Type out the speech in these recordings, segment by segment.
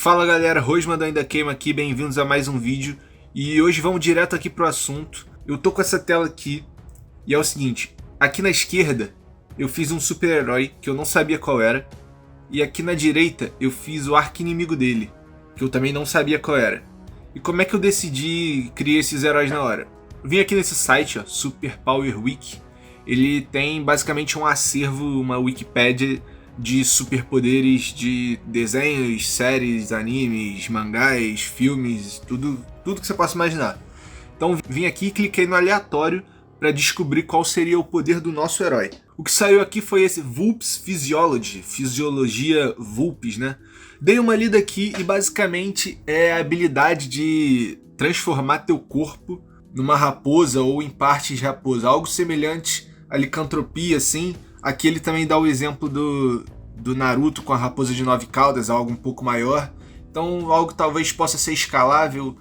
Fala galera, Rosman do Ainda Queima aqui, bem-vindos a mais um vídeo. E hoje vamos direto aqui pro assunto. Eu tô com essa tela aqui e é o seguinte, aqui na esquerda eu fiz um super-herói que eu não sabia qual era. E aqui na direita eu fiz o arqui-inimigo dele, que eu também não sabia qual era. E como é que eu decidi criar esses heróis na hora? Eu vim aqui nesse site, ó, Super Power Wiki. Ele tem basicamente um acervo, uma Wikipédia de superpoderes de desenhos, séries, animes, mangás, filmes, tudo que você possa imaginar. Então vim aqui e cliquei no aleatório para descobrir qual seria o poder do nosso herói. O que saiu aqui foi esse Vulpes Physiology, Fisiologia Vulpes, né? Dei uma lida aqui e basicamente é a habilidade de transformar teu corpo numa raposa ou em partes de raposa, algo semelhante à licantropia, assim. Aqui ele também dá o exemplo do Naruto com a raposa de 9 caudas, algo um pouco maior. Então algo que talvez possa ser escalável,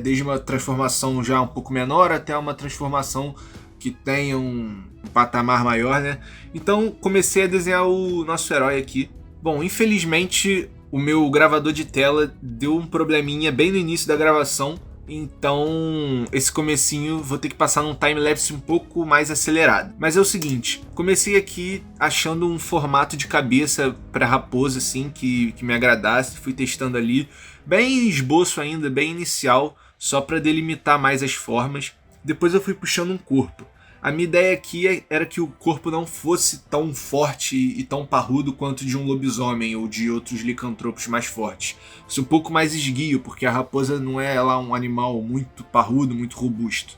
desde uma transformação já um pouco menor até uma transformação que tenha um patamar maior, né? Então comecei a desenhar o nosso herói aqui. Bom, infelizmente o meu gravador de tela deu um probleminha bem no início da gravação. Então esse comecinho vou ter que passar num time-lapse um pouco mais acelerado. Mas é o seguinte, comecei aqui achando um formato de cabeça para raposa assim, que me agradasse. Fui testando ali, bem esboço ainda, bem inicial, só para delimitar mais as formas. Depois eu fui puxando um corpo. A minha ideia aqui era que o corpo não fosse tão forte e tão parrudo quanto de um lobisomem ou de outros licantropos mais fortes. Fosse um pouco mais esguio, porque a raposa não é lá um animal muito parrudo, muito robusto.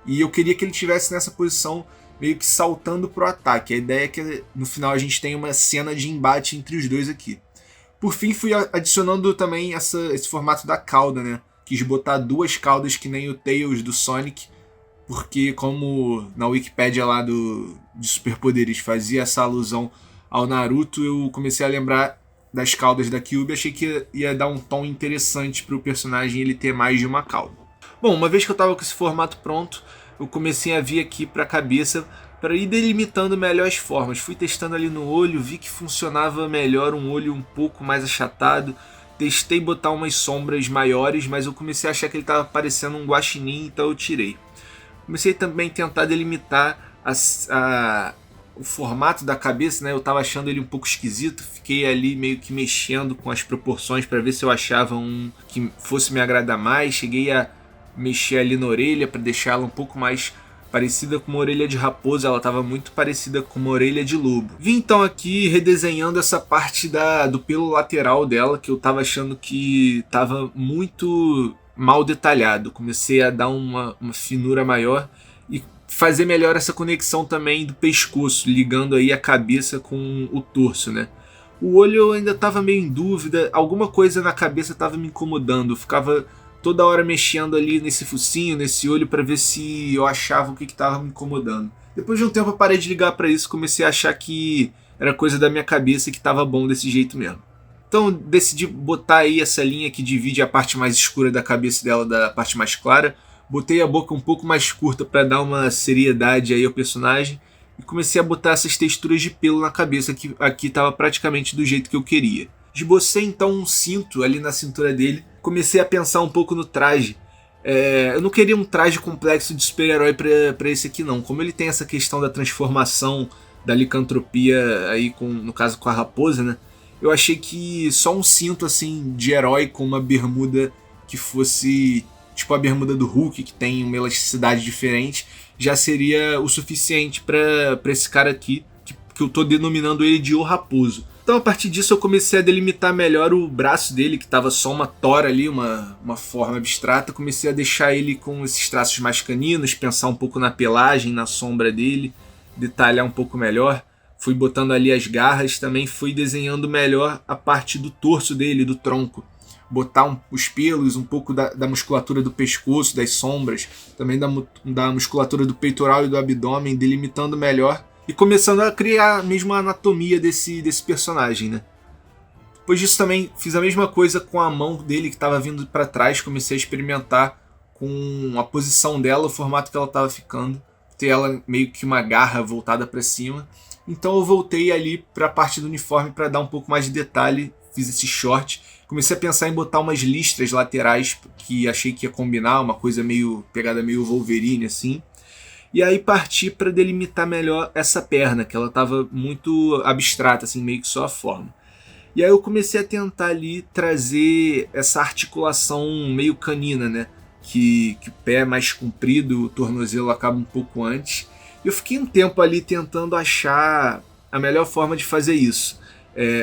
E eu queria que ele estivesse nessa posição meio que saltando pro ataque. A ideia é que no final a gente tenha uma cena de embate entre os dois aqui. Por fim fui adicionando também esse formato da cauda, né? Quis botar duas caudas que nem o Tails do Sonic, porque como na Wikipédia lá de superpoderes fazia essa alusão ao Naruto, eu comecei a lembrar das caudas da Kyuubi e achei que ia dar um tom interessante para o personagem ele ter mais de uma cauda. Bom, uma vez que eu estava com esse formato pronto, eu comecei a vir aqui para a cabeça para ir delimitando melhor as formas. Fui testando ali no olho, vi que funcionava melhor um olho um pouco mais achatado. Testei botar umas sombras maiores, mas eu comecei a achar que ele estava parecendo um guaxinim, então eu tirei. Comecei também a tentar delimitar o formato da cabeça, né? Eu estava achando ele um pouco esquisito, fiquei ali meio que mexendo com as proporções para ver se eu achava um que fosse me agradar mais. Cheguei a mexer ali na orelha para deixá-la um pouco mais parecida com uma orelha de raposa, ela estava muito parecida com uma orelha de lobo. Vim então aqui redesenhando essa parte do pelo lateral dela, que eu estava achando que estava muito mal detalhado. Comecei a dar uma finura maior e fazer melhor essa conexão também do pescoço, ligando aí a cabeça com o torso, né? O olho eu ainda estava meio em dúvida, alguma coisa na cabeça estava me incomodando, eu ficava toda hora mexendo ali nesse focinho, nesse olho, para ver se eu achava o que estava me incomodando. Depois de um tempo eu parei de ligar para isso, comecei a achar que era coisa da minha cabeça e que estava bom desse jeito mesmo. Então decidi botar aí essa linha que divide a parte mais escura da cabeça dela da parte mais clara. Botei a boca um pouco mais curta para dar uma seriedade aí ao personagem. E comecei a botar essas texturas de pelo na cabeça, que aqui estava praticamente do jeito que eu queria. Esbocei então um cinto ali na cintura dele. Comecei a pensar um pouco no traje. Eu não queria um traje complexo de super-herói para esse aqui não. Como ele tem essa questão da transformação, da licantropia aí no caso com a raposa, né? Eu achei que só um cinto assim de herói com uma bermuda que fosse tipo a bermuda do Hulk, que tem uma elasticidade diferente, já seria o suficiente para esse cara aqui, que eu tô denominando ele de O Raposo. Então a partir disso eu comecei a delimitar melhor o braço dele, que estava só uma tora ali, uma forma abstrata. Comecei a deixar ele com esses traços mais caninos, pensar um pouco na pelagem, na sombra dele, detalhar um pouco melhor. Fui botando ali as garras, também fui desenhando melhor a parte do torso dele, do tronco. Botar os pelos, um pouco da musculatura do pescoço, das sombras, também da musculatura do peitoral e do abdômen, delimitando melhor. E começando a criar mesmo a anatomia desse personagem, né? Depois disso também fiz a mesma coisa com a mão dele que estava vindo para trás. Comecei a experimentar com a posição dela, o formato que ela estava ficando. Ter ela meio que uma garra voltada para cima. Então eu voltei ali para a parte do uniforme para dar um pouco mais de detalhe, fiz esse short. Comecei a pensar em botar umas listras laterais que achei que ia combinar, uma coisa meio, pegada meio Wolverine assim. E aí parti para delimitar melhor essa perna, que ela estava muito abstrata, assim, meio que só a forma. E aí eu comecei a tentar ali trazer essa articulação meio canina, né? Que o pé é mais comprido, o tornozelo acaba um pouco antes. E eu fiquei um tempo ali tentando achar a melhor forma de fazer isso.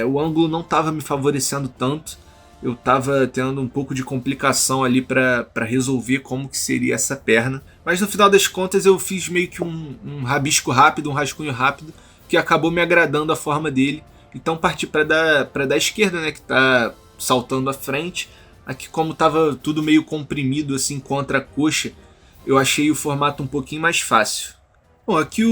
O ângulo não estava me favorecendo tanto. Eu estava tendo um pouco de complicação ali para resolver como que seria essa perna. Mas no final das contas eu fiz meio que um rabisco rápido, um rascunho rápido, que acabou me agradando a forma dele. Então parti para da esquerda, né, que está saltando à frente. Aqui, como estava tudo meio comprimido assim contra a coxa, eu achei o formato um pouquinho mais fácil. Bom, aqui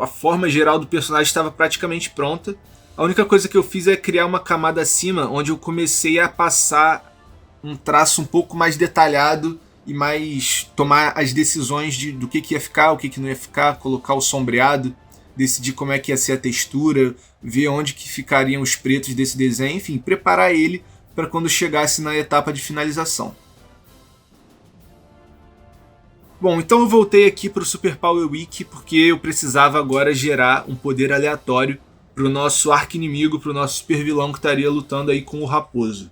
a forma geral do personagem estava praticamente pronta. A única coisa que eu fiz é criar uma camada acima, onde eu comecei a passar um traço um pouco mais detalhado e mais tomar as decisões do que ia ficar, o que não ia ficar, colocar o sombreado, decidir como é que ia ser a textura, ver onde que ficariam os pretos desse desenho, enfim, preparar ele para quando chegasse na etapa de finalização. Bom, então eu voltei aqui para o Super Power Wiki porque eu precisava agora gerar um poder aleatório para o nosso arqui-inimigo, para o nosso super vilão que estaria lutando aí com o Raposo.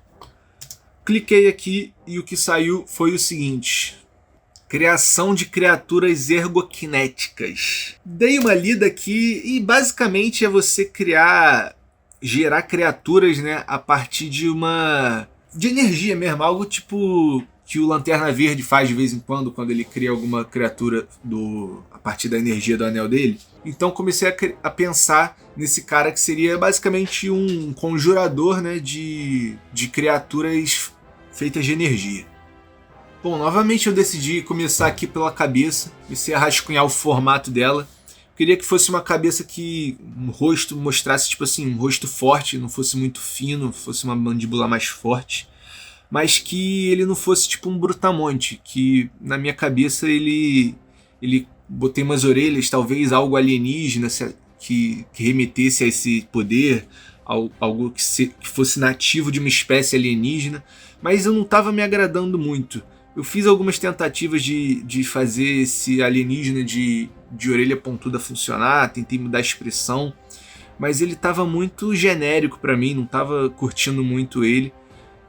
Cliquei aqui e o que saiu foi o seguinte: criação de criaturas ergokinéticas. Dei uma lida aqui e basicamente é você gerar criaturas, né, a partir de energia mesmo, algo tipo que o Lanterna Verde faz de vez em quando ele cria alguma criatura a partir da energia do anel dele. Então comecei a pensar nesse cara que seria basicamente um conjurador, né, de criaturas feitas de energia. Bom, novamente eu decidi começar aqui pela cabeça, comecei a rascunhar o formato dela. Queria que fosse uma cabeça que um rosto mostrasse tipo assim, um rosto forte, não fosse muito fino, fosse uma mandíbula mais forte, mas que ele não fosse tipo um brutamonte, que na minha cabeça ele botei umas orelhas, talvez algo alienígena que remetesse a esse poder, algo que fosse nativo de uma espécie alienígena, mas eu não estava me agradando muito. Eu fiz algumas tentativas de fazer esse alienígena de orelha pontuda funcionar, tentei mudar a expressão, mas ele estava muito genérico para mim, não estava curtindo muito ele.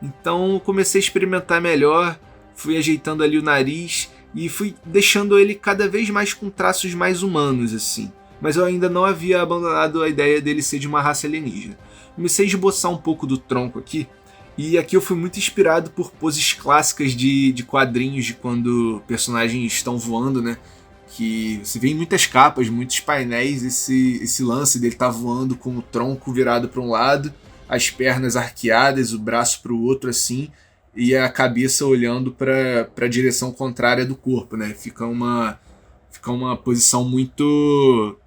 Então eu comecei a experimentar melhor, fui ajeitando ali o nariz e fui deixando ele cada vez mais com traços mais humanos assim. Mas eu ainda não havia abandonado a ideia dele ser de uma raça alienígena. Comecei a esboçar um pouco do tronco aqui, e aqui eu fui muito inspirado por poses clássicas de quadrinhos de quando personagens estão voando, né? Que você vê em muitas capas, muitos painéis, esse lance dele tá voando com o tronco virado para um lado, as pernas arqueadas, o braço para o outro assim, e a cabeça olhando para a direção contrária do corpo, né? Fica uma posição muito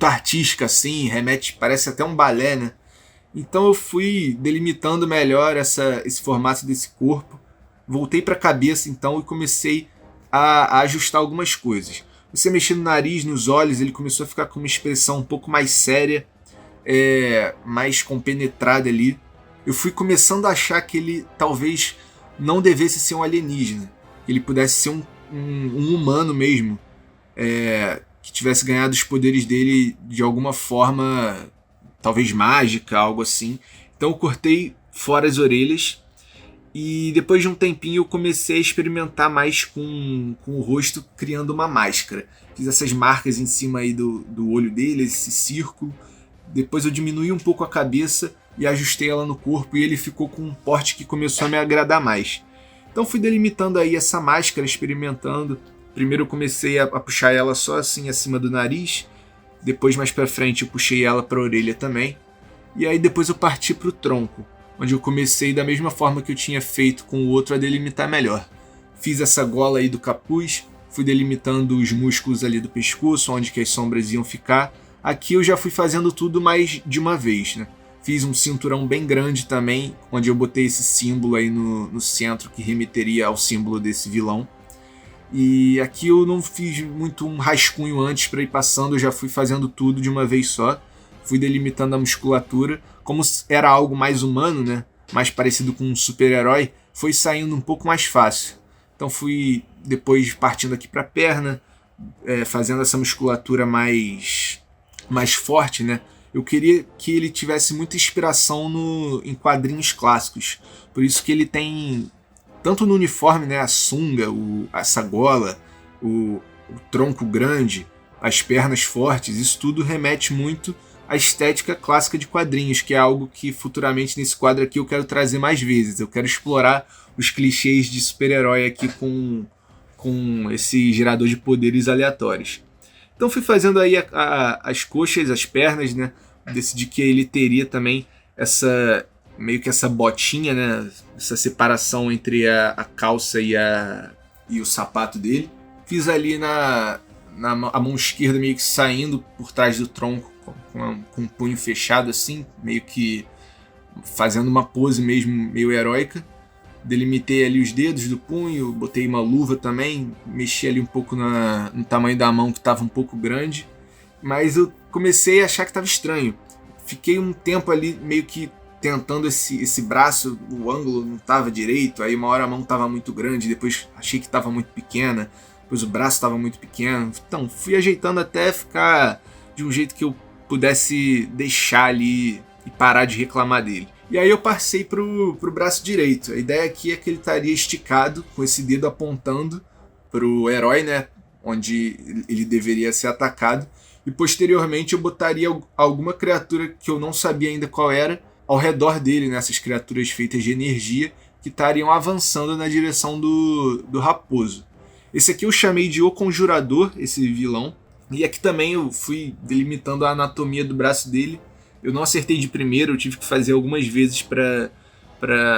artística assim, parece até um balé, né? Então eu fui delimitando melhor esse formato desse corpo, voltei para a cabeça então e comecei a ajustar algumas coisas. Você mexendo no nariz, nos olhos, ele começou a ficar com uma expressão um pouco mais séria, mais compenetrada ali. Eu fui começando a achar que ele talvez não devesse ser um alienígena, que ele pudesse ser um humano mesmo, que tivesse ganhado os poderes dele de alguma forma, talvez mágica, algo assim. Então eu cortei fora as orelhas e depois de um tempinho eu comecei a experimentar mais com o rosto, criando uma máscara. Fiz essas marcas em cima aí do olho dele, esse círculo. Depois eu diminui um pouco a cabeça e ajustei ela no corpo e ele ficou com um porte que começou a me agradar mais. Então fui delimitando aí essa máscara, experimentando. Primeiro eu comecei a puxar ela só assim acima do nariz. Depois mais pra frente eu puxei ela pra orelha também. E aí depois eu parti pro tronco, onde eu comecei da mesma forma que eu tinha feito com o outro a delimitar melhor. Fiz essa gola aí do capuz, fui delimitando os músculos ali do pescoço, onde que as sombras iam ficar. Aqui eu já fui fazendo tudo mais de uma vez, né? Fiz um cinturão bem grande também, onde eu botei esse símbolo aí no centro que remeteria ao símbolo desse vilão. E aqui eu não fiz muito um rascunho antes para ir passando, eu já fui fazendo tudo de uma vez só. fui delimitando a musculatura. Como era algo mais humano, né, mais parecido com um super-herói, foi saindo um pouco mais fácil. Então fui depois partindo aqui para a perna, fazendo essa musculatura mais forte, né? Eu queria que ele tivesse muita inspiração em quadrinhos clássicos. Por isso que ele tem, tanto no uniforme, né, a sunga, essa gola, o tronco grande, as pernas fortes, isso tudo remete muito à estética clássica de quadrinhos, que é algo que futuramente nesse quadro aqui eu quero trazer mais vezes. Eu quero explorar os clichês de super-herói aqui com esse gerador de poderes aleatórios. Então fui fazendo aí as coxas, as pernas, né? Decidi que ele teria também meio que essa botinha, né? Essa separação entre a calça e o sapato dele. Fiz ali a mão esquerda meio que saindo por trás do tronco com o punho fechado assim, meio que fazendo uma pose mesmo meio heróica. Delimitei ali os dedos do punho, botei uma luva também, mexi ali um pouco no tamanho da mão que estava um pouco grande, mas eu comecei a achar que estava estranho. Fiquei um tempo ali meio que tentando esse braço, o ângulo não estava direito, aí uma hora a mão estava muito grande, depois achei que estava muito pequena, depois o braço estava muito pequeno, então fui ajeitando até ficar de um jeito que eu pudesse deixar ali e parar de reclamar dele. E aí eu passei pro braço direito. A ideia aqui é que ele estaria esticado, com esse dedo apontando pro herói, né, onde ele deveria ser atacado. E posteriormente eu botaria alguma criatura que eu não sabia ainda qual era ao redor dele, né, essas criaturas feitas de energia que estariam avançando na direção do raposo. Esse aqui eu chamei de O Conjurador, esse vilão. E aqui também eu fui delimitando a anatomia do braço dele. Eu não acertei de primeiro, eu tive que fazer algumas vezes para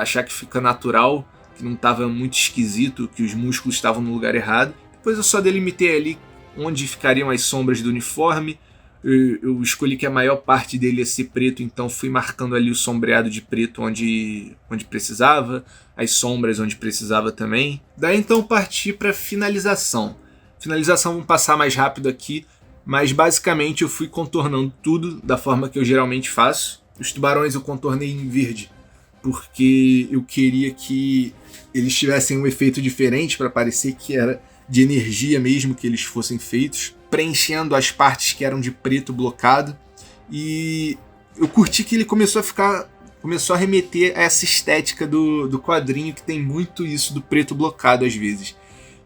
achar que fica natural, que não estava muito esquisito, que os músculos estavam no lugar errado. Depois eu só delimitei ali onde ficariam as sombras do uniforme. Eu escolhi que a maior parte dele ia ser preto, então fui marcando ali o sombreado de preto onde precisava, as sombras onde precisava também. Daí então parti para finalização. Finalização vamos passar mais rápido aqui. Mas basicamente eu fui contornando tudo da forma que eu geralmente faço. Os tubarões eu contornei em verde, porque eu queria que eles tivessem um efeito diferente para parecer que era de energia mesmo que eles fossem feitos, preenchendo as partes que eram de preto blocado. E eu curti que ele começou a remeter a essa estética do quadrinho, que tem muito isso do preto blocado às vezes.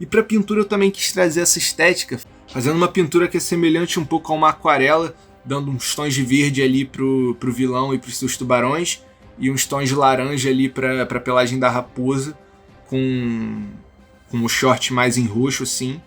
E para pintura eu também quis trazer essa estética, fazendo uma pintura que é semelhante um pouco a uma aquarela, dando uns tons de verde ali pro vilão e pros seus tubarões, e uns tons de laranja ali pra pelagem da raposa, com o short mais em roxo assim.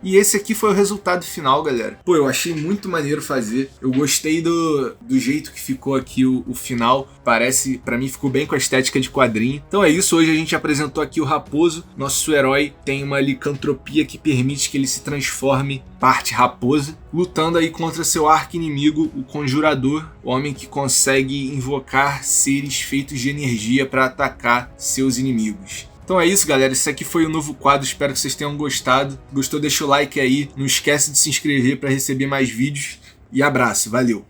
E esse aqui foi o resultado final, galera. Pô, eu achei muito maneiro fazer. Eu gostei do jeito que ficou aqui o final. Parece, pra mim, ficou bem com a estética de quadrinho. Então é isso, hoje a gente apresentou aqui o Raposo. Nosso herói tem uma licantropia que permite que ele se transforme parte raposa, lutando aí contra seu arqui-inimigo, o Conjurador, o homem que consegue invocar seres feitos de energia para atacar seus inimigos. Então é isso, galera, esse aqui foi o novo quadro, espero que vocês tenham gostado. Gostou, deixa o like aí, não esquece de se inscrever para receber mais vídeos e abraço, valeu!